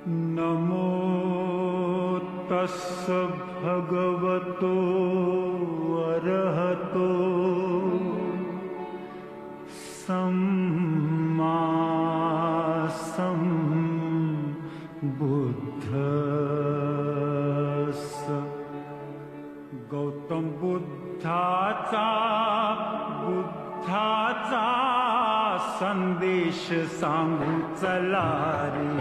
नमो तस्स भगवतो अरहतो सम्मा सम्बुद्धस्स। गौतम बुद्धाचा संदेश सांगू चला रे।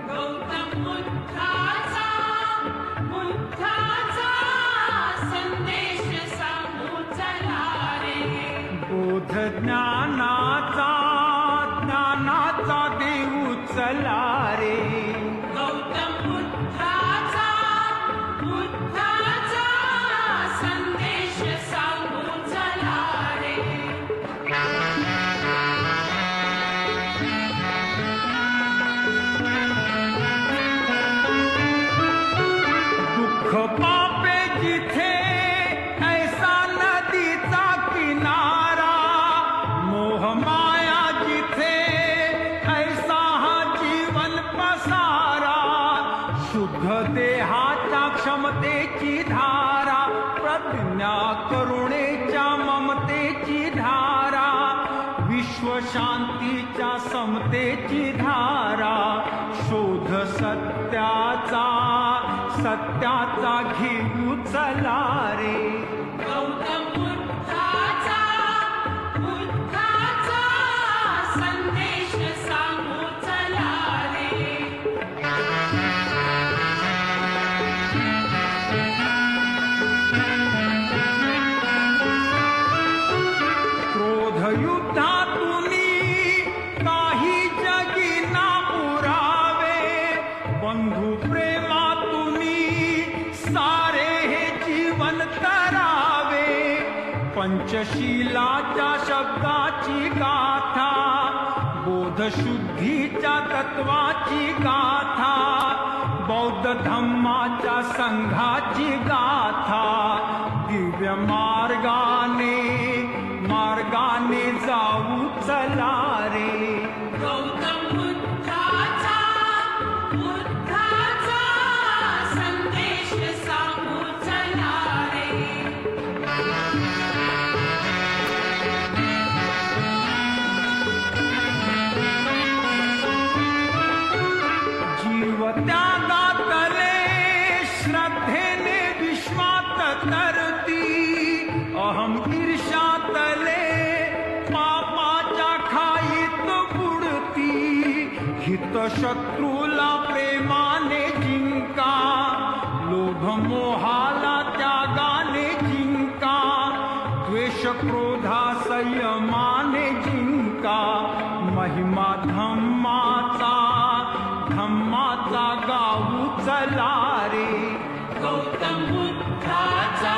गौतम बुद्धाचा संदेश सांगू चला रे। बोध ज्ञानाचा देऊ चला रे। गौतम बुद्धाचा संदेश सांगू चला रे। दुःख पापे जिथे ऐसा नदीचा किनारा, मोह माया जिथे ऐसा हा जीवन पसारा। शुद्ध देहाच्या क्षमतेची धारा, प्रज्ञा करुणेच्या ममतेची धारा, विश्व शांतीच्या समतेची धारा। शोध सत्याचा घेऊ चला रे। गौतम बुद्धाचा संदेश सांगू चला रे। क्रोध युद्धातुनी काही जगी ना पुरावे, बंधु प्रेमातुनी सारे हे जीवन तरावे। पंचशीलाच्या शब्दाची गाथा, बोधशुद्धीच्या तत्वाची गाथा, बौद्ध धम्माच्या संघाची गाथा। दिव्य मार्गाने जाऊ चला रे। गौतम बुद्धाचा संदेश सांगू चला रे। जीव त्यागातले श्रद्धेने विश्वात तरती, अहम ईर्ष्यातले पापाच्या खाईत बुडती। हित शत्रूला प्रेमाने जिंका, लोभ मोहाला त्यागाने जिंका, द्वेष क्रोधा संयमाने जिंका। महिमा धम्माचा गाऊ चला रे। गौतम बुद्धाचा